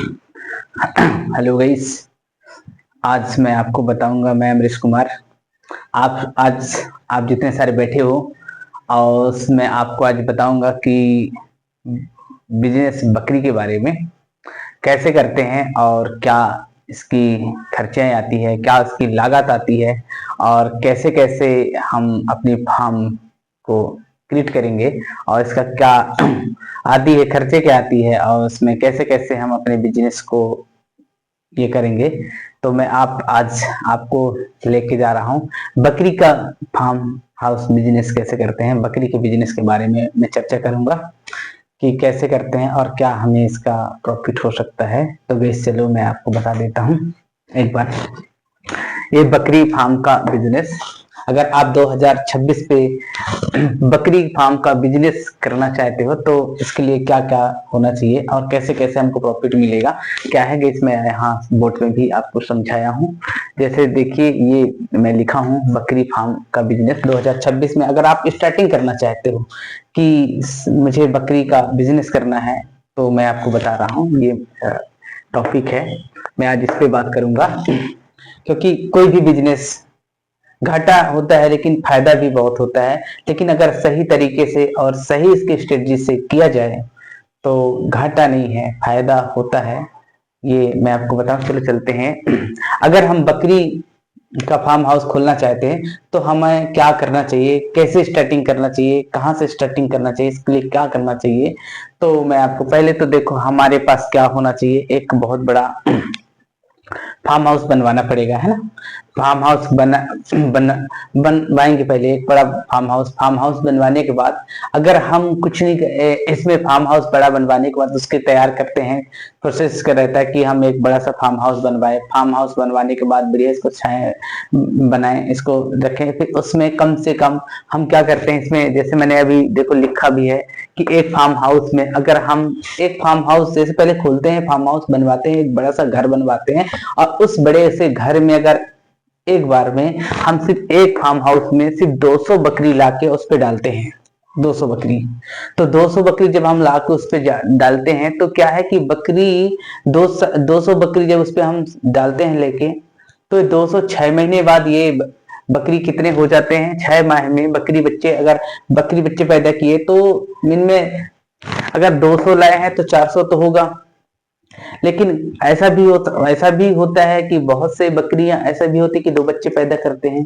Hello guys. आज मैं आपको बताऊंगा, मैं अमरीश कुमार। आज आप जितने सारे बैठे हो और उसमें आपको आज बताऊंगा कि बिजनेस बकरी के बारे में कैसे करते हैं और क्या इसकी खर्चाएं आती है, क्या इसकी लागत आती है और कैसे कैसे हम अपनी फार्म को क्रिएट करेंगे और इसका क्या आती है, खर्चे क्या आती है और उसमें कैसे कैसे हम अपने बिजनेस को ये करेंगे। तो मैं आज आपको लेके जा रहा हूँ बकरी का फार्म हाउस बिजनेस कैसे करते हैं। बकरी के बिजनेस के बारे में मैं चर्चा करूंगा कि कैसे करते हैं और क्या हमें इसका प्रॉफिट हो सकता है। तो बेस चलो मैं आपको बता देता हूँ एक बार। ये बकरी फार्म का बिजनेस, अगर आप 2026 पे बकरी फार्म का बिजनेस करना चाहते हो तो इसके लिए क्या क्या होना चाहिए और कैसे कैसे हमको प्रॉफिट मिलेगा, क्या है कि इसमें यहाँ बोर्ड में भी आपको समझाया हूँ। जैसे देखिए, ये मैं लिखा हूँ बकरी फार्म का बिजनेस 2026 में। अगर आप स्टार्टिंग करना चाहते हो कि मुझे बकरी का बिजनेस करना है तो मैं आपको बता रहा हूँ, ये टॉपिक है, मैं आज इस पे बात करूंगा। क्योंकि कोई भी बिजनेस घाटा होता है लेकिन फायदा भी बहुत होता है, लेकिन अगर सही तरीके से और सही इसके स्ट्रेटजी से किया जाए तो घाटा नहीं है, फायदा होता है। ये मैं आपको बताऊं, चलो चलते हैं। अगर हम बकरी का फार्म हाउस खोलना चाहते हैं तो हमें क्या करना चाहिए, कैसे स्टार्टिंग करना चाहिए, कहाँ से स्टार्टिंग करना चाहिए, इसके लिए क्या करना चाहिए। तो मैं आपको पहले तो देखो, हमारे पास क्या होना चाहिए, एक बहुत बड़ा फार्म हाउस बनवाना पड़ेगा, है ना। फार्म हाउस बनवाएंगे पहले एक बड़ा फार्म हाउस बनवाने के बाद अगर हम कुछ नहीं इसमें फार्म हाउस बड़ा बनवाने के बाद उसके तैयार करते हैं, प्रोसेस कर रहता है कि हम एक बड़ा सा फार्म हाउस बनवाए। फार्म हाउस बनवाने के बाद बढ़िया इसको छाए बनाए, इसको रखें। फिर उसमें कम से कम हम क्या करते हैं इसमें, जैसे मैंने अभी देखो लिखा भी है कि एक फार्म हाउस में अगर हम एक फार्म हाउस जैसे पहले खोलते हैं, फार्म हाउस बनवाते हैं, एक बड़ा सा घर बनवाते हैं और उस बड़े से घर में अगर एक बार में हम सिर्फ एक फार्म हाउस में सिर्फ 200 बकरी लाके उस पे डालते हैं, 200 बकरी। तो 200 बकरी जब हम लाके उस पे डालते हैं तो क्या है कि बकरी 200 बकरी जब उस पे हम डालते हैं लेके, तो 206 महीने बाद ये बकरी कितने हो जाते हैं, 6 माह में बकरी बच्चे, अगर बकरी बच्चे पैदा किए तो इनमें अगर 200 लाए हैं तो 400 तो होगा। लेकिन ऐसा भी होता है कि बहुत से बकरियां ऐसा भी होती है कि 2 बच्चे पैदा करते हैं।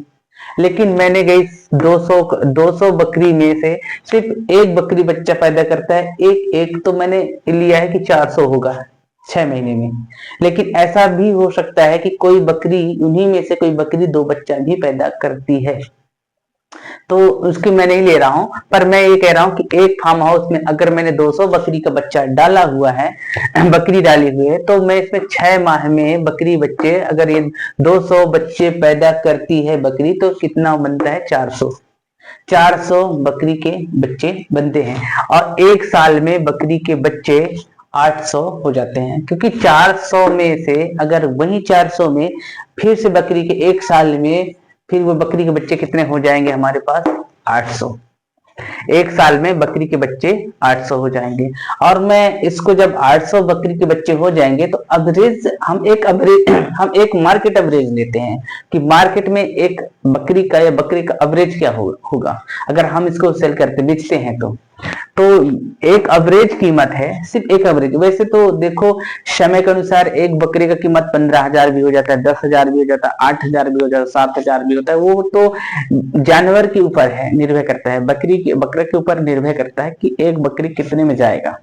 लेकिन मैंने गई 200 बकरी में से सिर्फ एक बकरी बच्चा पैदा करता है, एक एक तो मैंने लिया है कि 400 होगा 6 महीने में। लेकिन ऐसा भी हो सकता है कि कोई बकरी, उन्हीं में से कोई बकरी 2 बच्चा भी पैदा करती है, तो उसकी मैं नहीं ले रहा हूं। पर मैं ये कह रहा हूं कि एक फार्म हाउस में अगर मैंने 200 बकरी का बच्चा डाला हुआ है, बकरी डाली हुई है, तो मैं इसमें 6 माह में बकरी बच्चे, अगर ये 200 बच्चे पैदा करती है बकरी तो कितना बनता है, 400 बकरी के बच्चे बनते हैं। और एक साल में बकरी के बच्चे 800 हो जाते हैं, क्योंकि 400 में से अगर वही 400 में फिर से बकरी के एक साल में फिर वो बकरी के बच्चे कितने हो जाएंगे हमारे पास, 800। एक साल में बकरी के बच्चे 800 हो जाएंगे। और मैं इसको जब 800 बकरी के बच्चे हो जाएंगे तो हम एक मार्केट एवरेज लेते हैं कि मार्केट में एक बकरी का या बकरी का एवरेज क्या होगा अगर हम इसको सेल करते बेचते हैं तो एक एवरेज कीमत है, सिर्फ एक एवरेज। वैसे तो देखो समय के अनुसार एक बकरे का कीमत 15,000 भी हो जाता है, 10,000 भी हो जाता है, 8,000 भी हो जाता है, 7,000 भी होता है। वो तो जानवर के ऊपर है, निर्भर करता है, बकरे के ऊपर निर्भर करता है कि एक बकरी कितने में जाएगा।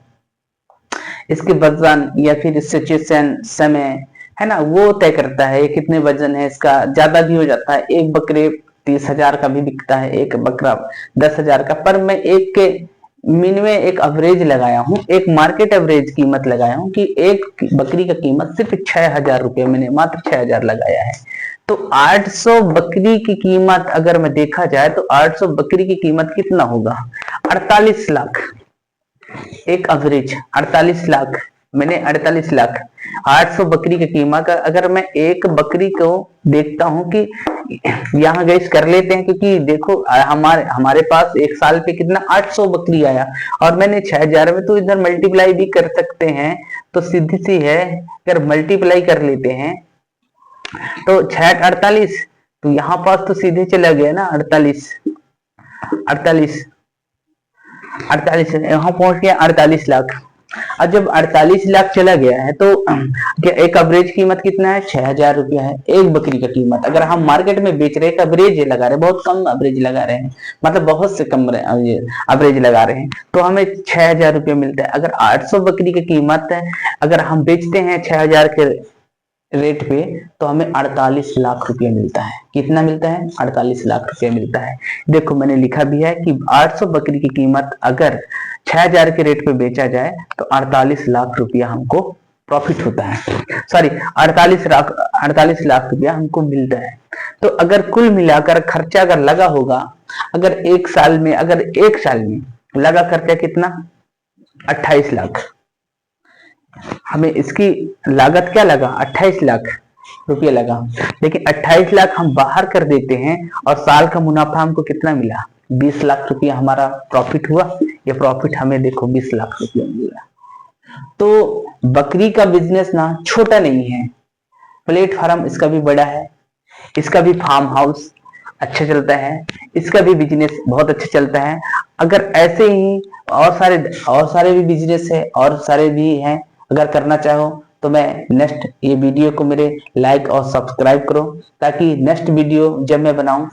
इसके वजन या फिर सिचुएशन, समय, है ना, वो तय करता है कितने वजन है इसका। ज्यादा भी हो जाता है, एक बकरे 30,000 का भी बिकता है, एक बकरा 10,000 का। पर मैं एक के मिनिमम एक एवरेज लगाया हूँ, एक मार्केट एवरेज कीमत लगाया हूँ कि एक बकरी का कीमत सिर्फ 6,000 रुपये, मैंने मात्र 6,000 लगाया है। तो 800 बकरी की कीमत अगर मैं देखा जाए तो 800 बकरी की कीमत कितना होगा, 48 लाख। एक एवरेज 48 लाख, मैंने 48 लाख 800 बकरी की कीमत का। अगर मैं एक बकरी को देखता हूं कि यहाँ गैस कर लेते हैं, क्योंकि देखो हमारे पास एक साल पे कितना 800 बकरी आया, और मैंने 6000 में, तो इधर मल्टीप्लाई भी कर सकते हैं। तो सीधी सी है, अगर मल्टीप्लाई कर लेते हैं तो 6 48, तो यहाँ पास तो सीधे चला गया ना 48 48 48, यहाँ पहुंच गया 48 लाख। अब जब 48 लाख चला गया है तो एक एवरेज कीमत कितना है, 6000 रुपया है एक बकरी का कीमत। अगर हम मार्केट में बेच रहे हैं, एवरेज लगा रहे हैं, बहुत कम एवरेज लगा रहे हैं, मतलब बहुत से कम एवरेज लगा रहे हैं, तो हमें 6000 रुपया मिलता है। अगर 800 बकरी की कीमत है, अगर हम बेचते हैं 6000 के रेट पे, तो हमें 48 लाख रुपया मिलता है। कितना मिलता है, 48 लाख रुपया मिलता है। देखो मैंने लिखा भी है कि 800 बकरी की कीमत अगर 6000 के रेट पे बेचा जाए तो 48 लाख रुपया हमको प्रॉफिट होता है, सॉरी 48 लाख रुपया हमको मिलता है। तो अगर कुल मिलाकर खर्चा अगर लगा होगा, अगर एक साल में लगा खर्चा कितना, 28 लाख, हमें इसकी लागत क्या लगा, 28 लाख रुपया लगा। लेकिन 28 लाख हम बाहर कर देते हैं और साल का मुनाफा हमको कितना मिला, 20 लाख रुपया हमारा प्रॉफिट हुआ। ये प्रॉफिट हमें देखो 20 लाख रुपया मिला। तो बकरी का बिजनेस ना छोटा नहीं है, प्लेटफार्म इसका भी बड़ा है, इसका भी फार्म हाउस अच्छा चलता है, इसका भी बिजनेस बहुत अच्छा चलता है। अगर ऐसे ही और सारे भी बिजनेस है, और सारे भी हैं, अगर करना चाहो तो मैं नेक्स्ट ये वीडियो को मेरे लाइक और सब्सक्राइब करो, ताकि नेक्स्ट वीडियो जब मैं बनाऊं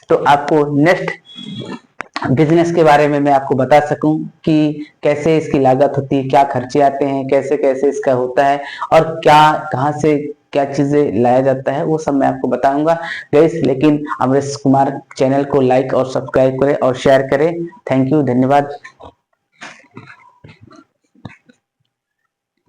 तो आपको नेक्स्ट बिजनेस के बारे में मैं आपको बता सकूं कि कैसे इसकी लागत होती है, क्या खर्चे आते हैं, कैसे कैसे इसका होता है, और क्या कहां से क्या चीजें लाया जाता है, वो सब मैं आपको बताऊंगा गाइस। लेकिन अमरेश कुमार चैनल को लाइक और सब्सक्राइब करें और शेयर करें। थैंक यू, धन्यवाद।